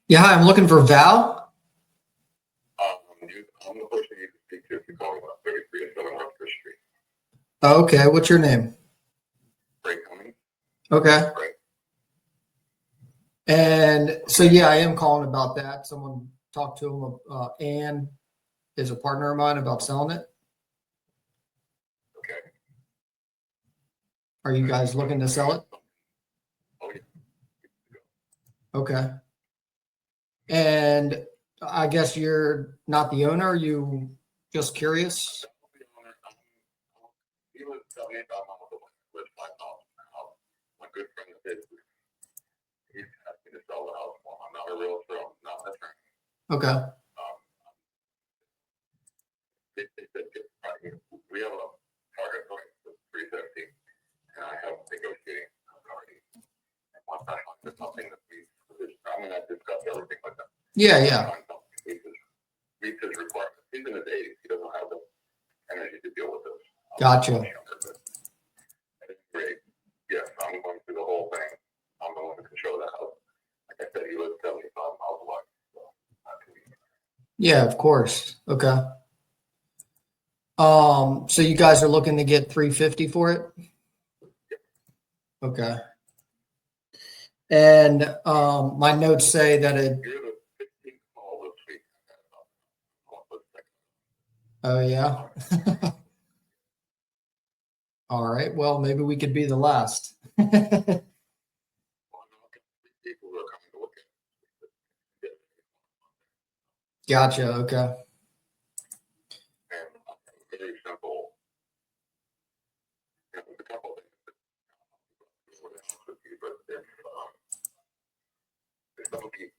Yeah, hi, I'm looking for Val. I'm the person you can speak to if you call about 33 and 7 Rutgers Street. Oh, okay, what's your name? Great County. Okay. Right. And so, yeah, I am calling about that. Someone talked to him. Ann is a partner of mine about selling it. Okay. Are you guys looking to sell it? Oh, yeah. Okay. And I guess you're not the owner. Are you just curious? The owner, he was telling me about my mother with my house. My good friend is he's asked me to sell the house. Well, I'm not a realtor. I'm not an attorney. Okay. They said we have a target price of 350, and I have negotiating authority. And once I find something that I discuss everything with them. Yeah, yeah. Meets his requirements. He's in his 80s. He doesn't have the energy to deal with this. Gotcha. Great. Yes, I'm going through the whole thing. I'm the one who can show the house. Like I said, he lives 75 miles away. So not too easy. Yeah, of course. Okay. So you guys are looking to get 350 for it? Okay. And my notes say that it. You're the 15th call this week. Oh, yeah. All right. Well, maybe we could be the last. People who are coming to look at it. Gotcha. Okay. And very simple. A couple of things that would help with you, but if somebody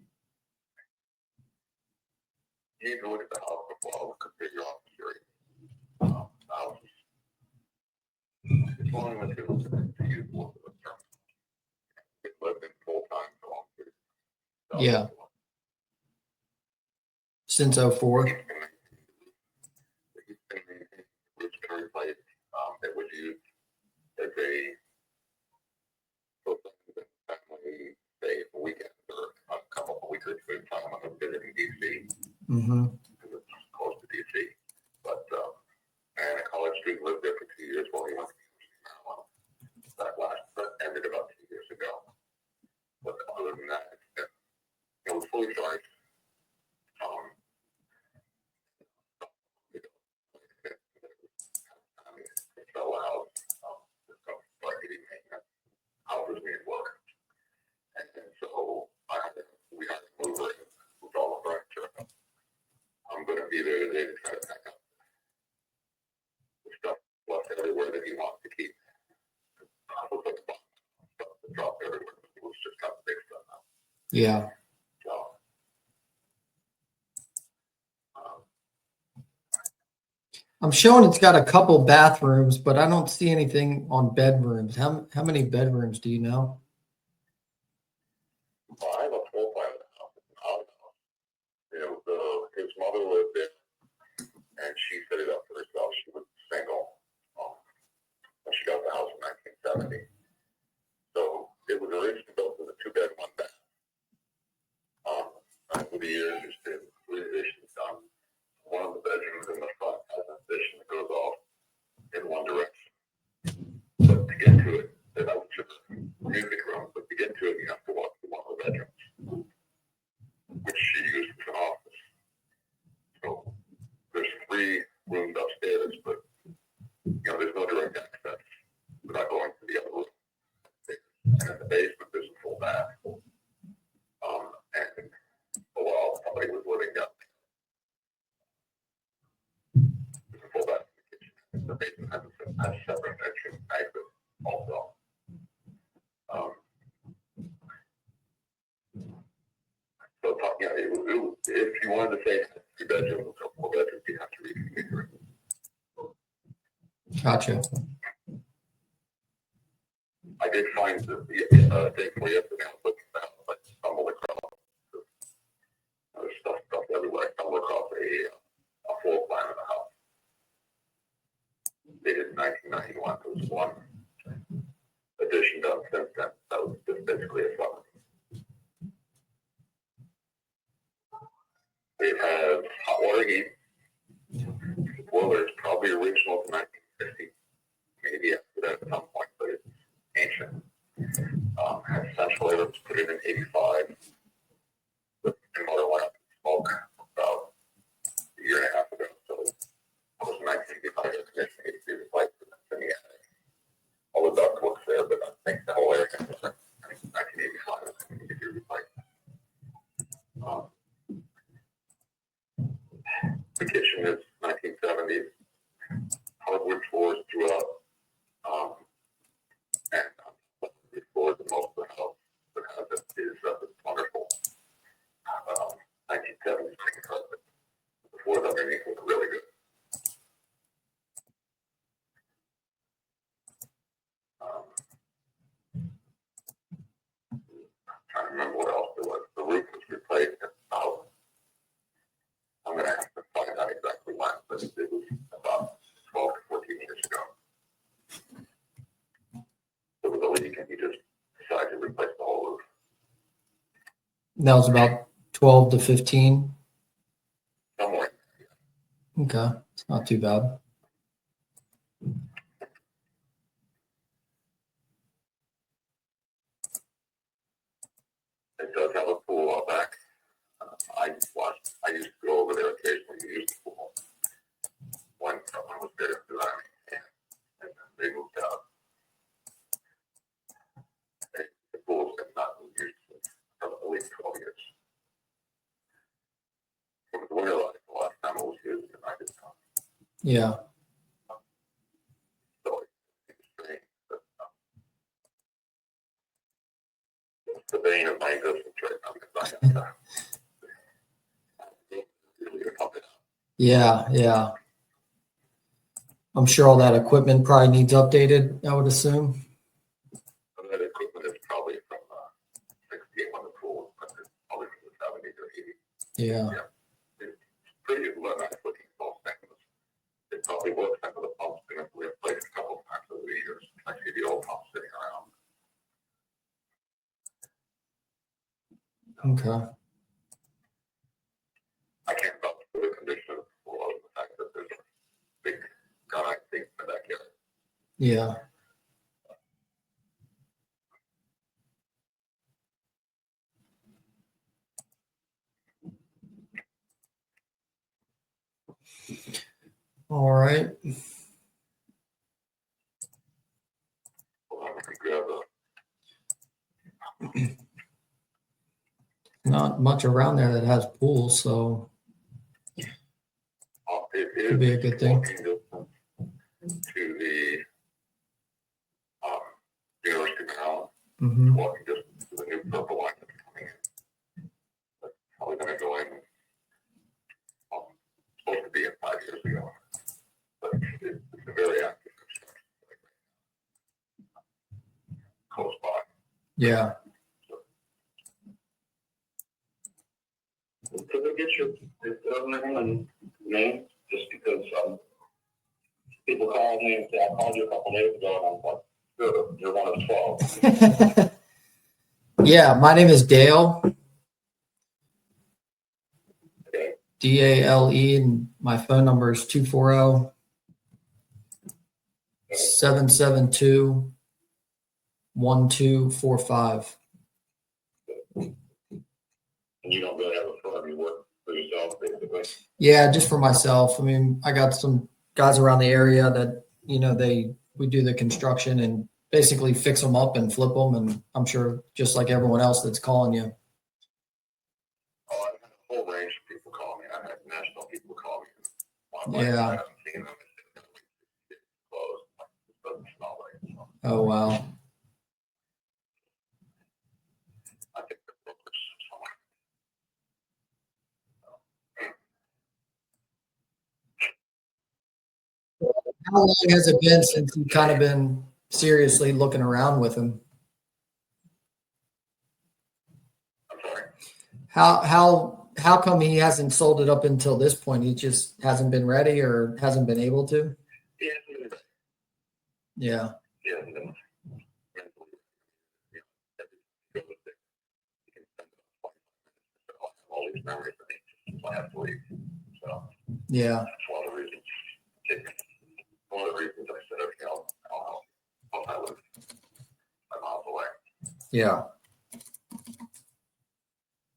you need to look at the house before I'll compare your office area. House it's one of the two to use one of the terms. It lived in full time for long periods. So, Yeah. Since 04. He's been replaced. It was used as a family stay for weekends or a couple of weeks or two at a time when I was visiting DC. Mm-hmm. Because it's close to DC. But and College Street lived there for 2 years while he went to Maryland. That ended about 2 years ago. But other than that, it was fully charged. Sell the house. Start getting maintenance. Houses need work. And so we had to move it with all the furniture. I'm going to be there today to try to pack up the stuff left everywhere that he wants to keep. Stuff that dropped everywhere. It was just kind of big stuff now. Yeah. So, I'm showing it's got a couple bathrooms, but I don't see anything on bedrooms. How many bedrooms do you know? I have a full plan of the house. It's an odd house. His mother lived there, and she set it up for herself. She was single when she got the house in 1970. So it was originally built as a 2-bed, 1-bath. Over the years, there's been 3 additions done. One of the bedrooms in the front has an addition that goes off in one direction. But to get to it, that was just a music room. But to get to it, you have to walk through one of the bedrooms, which she used as an office. So there's 3 rooms upstairs, but there's no direct access without going to the other room. And in the basement, there's a full bath. And for a while, somebody was living down there. There's a full bath in the kitchen. The basement has a separate exit also. So, if you wanted to say 3 bedrooms or 4 bedrooms, you have to reconfigure it. Gotcha. I did find the day before yesterday, I was looking at the house, I stumbled across there's stuff everywhere. I stumbled across a floor plan of the house. Dated 1991. There was one addition done since then. That was just basically a summary. probably original to 1950, maybe after that at some point, but it's ancient. Had central air was put in 85. The motor went up in smoke about a year and a half ago. So it was 1985 air conditioning needs to be replaced in the attic. All the duct works there, but I think the whole air conditioner, I think 1985 is going to need to be replaced. The kitchen is 1970s. Hardwood floors throughout, and the floors in most of the house that has it is wonderful. 1970s green carpet. The floors underneath look really good. Trying to remember what else there was. The roof was replaced about, I'm going to have to find out exactly when, but it was about 12 to 14 years ago. There was a leak and he just decided to replace the whole roof. That was about 12 to 15. Somewhere. Okay. It's not too bad. It does have a pool out back. I used to go over there occasionally to use the pool. When someone was there designing and then they moved out. The pool's been not used for at least 12 years. It was winterized the last time it was used, and I didn't know. Yeah. So it's strange. But, it's the bane of my existence right now because I have to really pump it out. Yeah. Yeah. I'm sure all that equipment probably needs updated, I would assume. Some of that equipment is probably from 60 when the pool was put in, probably from the 70s or 80s. Yeah. It's pretty nice looking small things. It probably works under the pump's been replaced a couple of times over the years. I see the old pump sitting around. Okay. I can't vouch for the condition of the pool other than the fact that there's a big guy thing in the backyard. Yeah. All right. Hold on, let me grab a Not much around there that has pools, so it could be a is good thing. walking distance to the University of Maryland. Mm-hmm. Walking distance to the new purple line that's coming in. That's probably going to go in. Supposed to be in 5 years ago, but it's a very active construction site close by. Yeah. Could we get your name and name? Just because people call me and say, I called you a couple days ago, and I'm like, good, you're one of 12. Yeah. My name is Dale. Okay. DALE, and my phone number is 240-772-1245. And you don't really have a firm, you work for yourself, basically. Yeah, just for myself. I mean, I got some guys around the area that, we do the construction and basically fix them up and flip them. And I'm sure just like everyone else that's calling you. Oh, I've had a whole range of people call me. I've had national people call me. Yeah. I haven't seen them. It's closed. It doesn't smell right. So Oh, wow. I think the brokers somewhere. How long has it been since you've kind of been seriously looking around with him? I'm sorry. How come he hasn't sold it up until this point? He just hasn't been ready or hasn't been able to? He hasn't been. Yeah. He hasn't been. Mentally, realistic. He can spend about 25 minutes to all these memories that he just last week. So Yeah. that's one of the reasons. Yeah.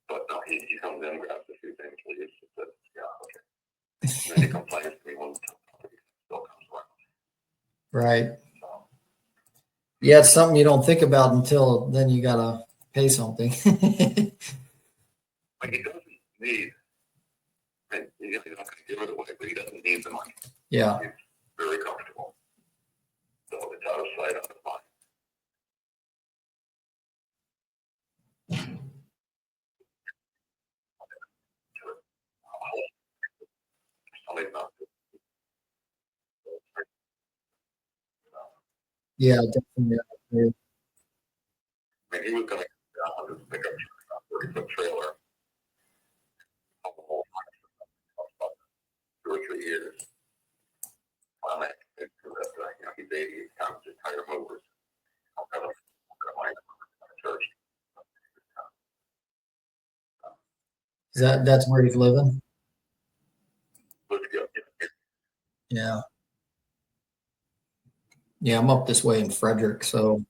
But no, he comes in, grabs a few things, leaves, and says, yeah, okay. And then he complains to me when the still comes around. Right. So, Yeah, it's something you don't think about until then you gotta pay something. but he doesn't need, and he's not going to give it away, but he doesn't need the money. Yeah. He's very comfortable. So it's out of sight, out of mind. Something about it. Yeah, definitely. I mean, he was going to come down on his pickup truck, 30-foot trailer, for 2 or 3 years. Finally, he's 80, he comes to tire mowers. I'm kind of church. That's where he's living? Let's go. Yeah. Yeah, I'm up this way in Frederick, so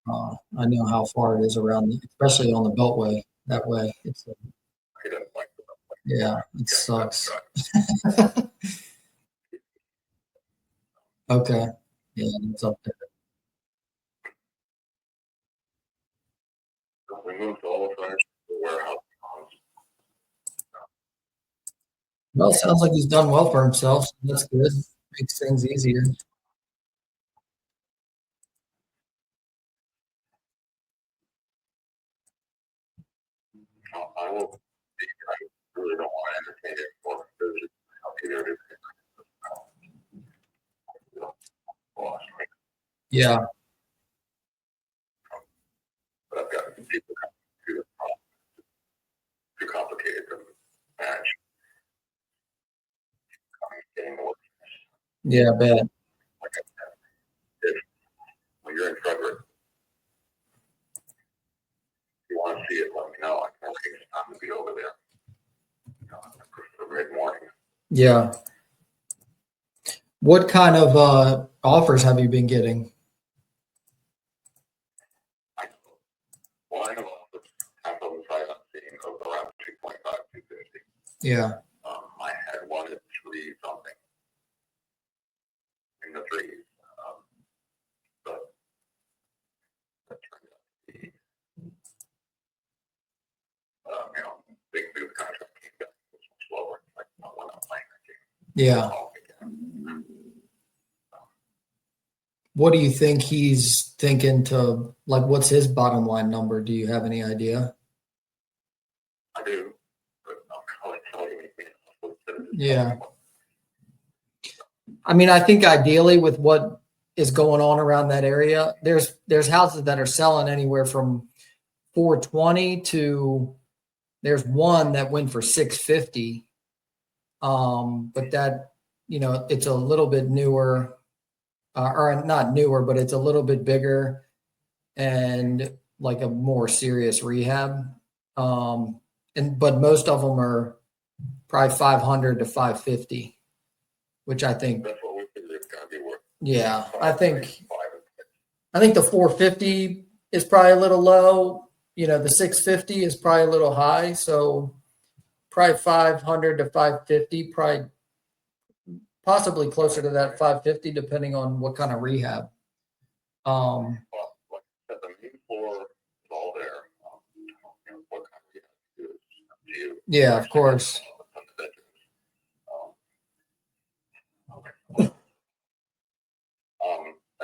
I know how far it is around, especially on the Beltway that way. He doesn't like the Yeah, it sucks. Okay. Yeah, it's up there. We moved all the furniture to the warehouse. Well, it sounds like he's done well for himself. So that's good. Makes things easier. I will. I really don't want to entertain it for Peter. Yeah. But I've got some people coming too complicated to manage. Getting more. Yeah, I bet. Like I said, if when you're in Frederick, if you want to see it, let me know. I can arrange time to be over there. Mid-morning. Yeah. What kind of offers have you been getting? Well, I know half of them sight I'm seeing of around 2.5, 250. Yeah. I had one at 3 something. In the 3s. But that turned out to be, big booth contract came back. It was slower. Like, when I'm playing that game. Yeah. What do you think he's thinking to, like, what's his bottom line number? Do you have any idea? I do, but I'm going to tell you. Yeah. I mean, I think ideally with what is going on around that area, there's houses that are selling anywhere from 420 to there's one that went for 650. But that, it's a little bit newer, or not newer, but it's a little bit bigger and like a more serious rehab. But most of them are probably 500 to 550, which I think, That's what we figured it's going to be worth. yeah, I think the 450 is probably a little low. The 650 is probably a little high. So probably 500 to 550, probably possibly closer to that 550, depending on what kind of rehab. Well, like I said, the main floor is all there. What kind of rehab to do is up to you. Yeah, of course.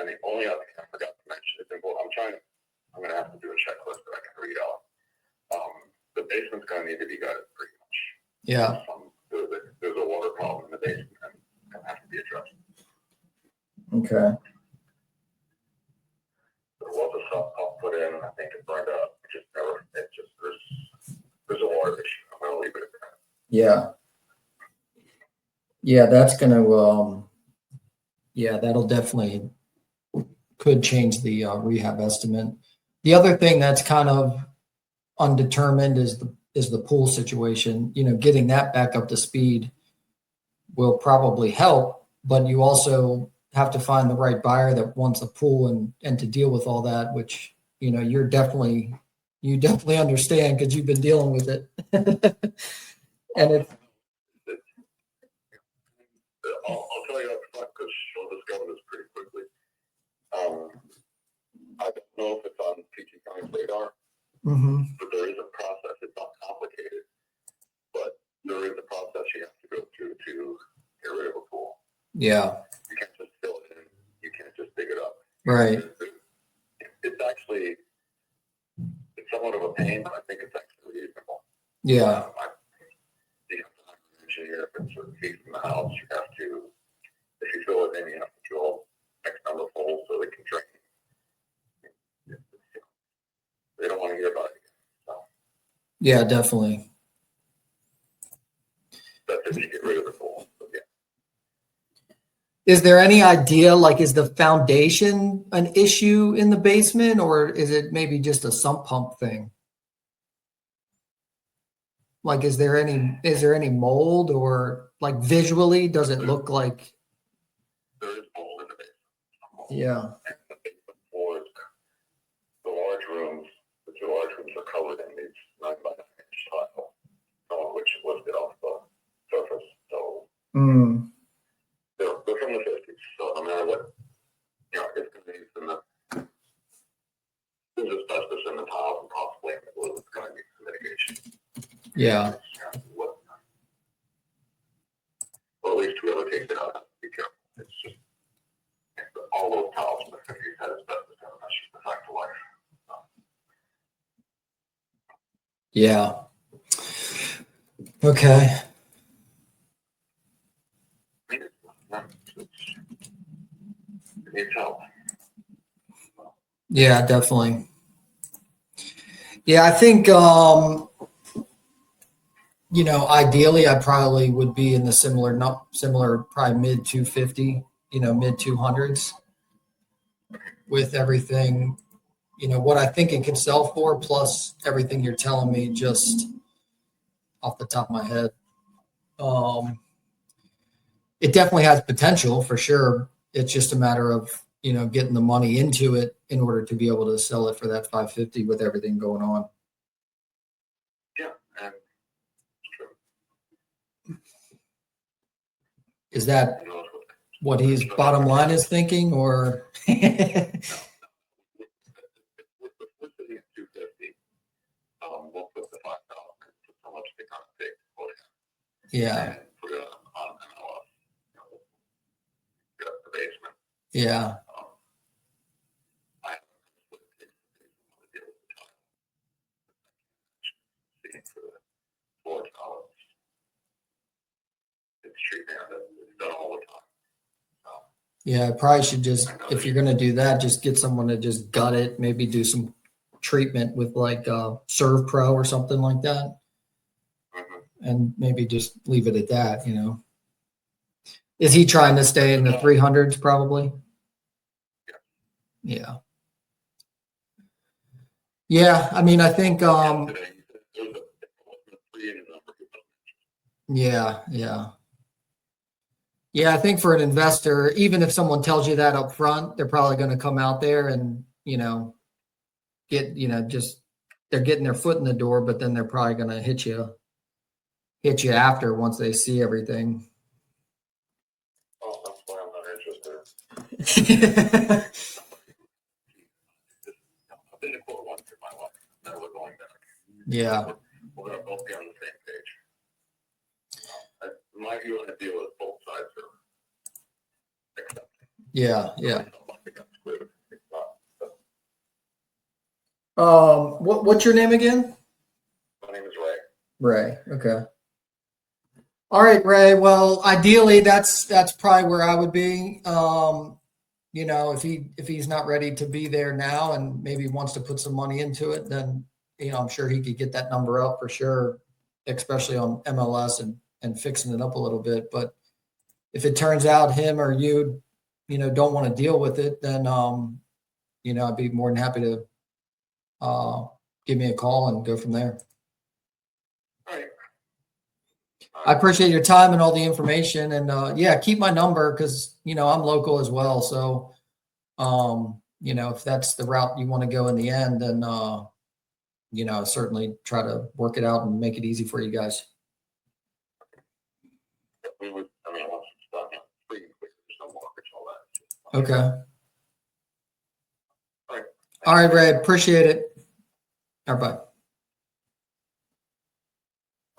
And the only other thing I forgot to mention is I'm going to have to do a checklist that I can read off. The basement's going to need to be gutted pretty much. Yeah. There's a water problem in the basement and it's going to have to be addressed. Okay. There was a sub pump put in, I think it burned up. There's a water issue. I'm going to leave it at that. Yeah. Yeah, that's going to, that'll definitely could change the rehab estimate. The other thing that's kind of undetermined is the pool situation. Getting that back up to speed will probably help, but you also have to find the right buyer that wants a pool and to deal with all that, which, you know, you definitely understand because you've been dealing with it. And it's, I'll tell you up front because she'll discover this pretty quickly. I don't know if it's on PG County's radar, but there is a process. It's not complicated, but there is a process you have to go through to get rid of a pool. yeah, You can't just fill it in. You can't just dig it up. right. It's actually, it's somewhat of a pain, but I think it's actually reasonable. Yeah, You have to hire an engineer if it's certain feet from the house. You have to, if you fill it in, you have to drill X number of holes so they can drain. They don't want to hear about it again. So yeah, definitely. that's if you get rid of the pool. So, yeah. Is there any idea, like, is the foundation an issue in the basement, or is it maybe just a sump pump thing? Like, is there any mold, or like visually, does it look like? There is mold in the basement. Yeah. And the basement floors, the large rooms, the two large rooms are covered in these 9 by 9 inch tile, some of which lifted off the surface. So they're from the 50s. So no matter what, you know, it's going to be in the, there's asbestos in the tiles and possibly in the glue. It's going to need some mitigation. Yeah. Well, at least whoever takes it out, be careful. It's just all those tiles in the 50s had asbestos in them. That's just the fact of life. Yeah. Okay. I mean, it needs help. Yeah, definitely. Yeah, I think you know, ideally I probably would be in the similar probably mid 250, you know, mid 200s with everything, you know, what I think it could sell for plus everything you're telling me just off the top of my head. It definitely has potential for sure. It's just a matter of, you know, getting the money into it in order to be able to sell it for that 550 with everything going on. Yeah, and true. Is that what his bottom line is thinking, or? We're sitting at 250. We'll put the $5 how much they kind of take for it. Yeah. And put it on MLS. You know, get up the basement. Yeah. I haven't split the deal with the time. See for the $4. It's cheap and it's done all the time. Yeah, I probably should just, if you're going to do that, just get someone to just gut it, maybe do some treatment with like Serve Pro or something like that. And maybe just leave it at that, you know. Is he trying to stay in the 300s probably? Yeah. Yeah, I mean, I think yeah. Yeah, I think for an investor, even if someone tells you that up front, they're probably going to come out there and, you know, get, you know, just they're getting their foot in the door, but then they're probably going to hit you after once they see everything. Oh, that's why I'm not interested. I've been to court once in my life. Now we're going back. Yeah. We're going to both be on the same page. My view on the deal is both sides are accepting. Yeah. It's not, What's your name again? my name is Ray. Ray. Okay. All right, Ray. Well, ideally, that's probably where I would be. You know, if he's not ready to be there now, and maybe wants to put some money into it, then you know I'm sure he could get that number up for sure, especially on MLS and fixing it up a little bit. But if it turns out him or you know, don't want to deal with it, then you know, I'd be more than happy to give me a call and go from there. All right. I appreciate your time and all the information. And yeah, keep my number because I'm local as well. So if that's the route you want to go in the end, then certainly try to work it out and make it easy for you guys. We would, once it's done, free, there's no mortgage, all that. Okay. All right. All right, Ray. Appreciate it. All right, bye.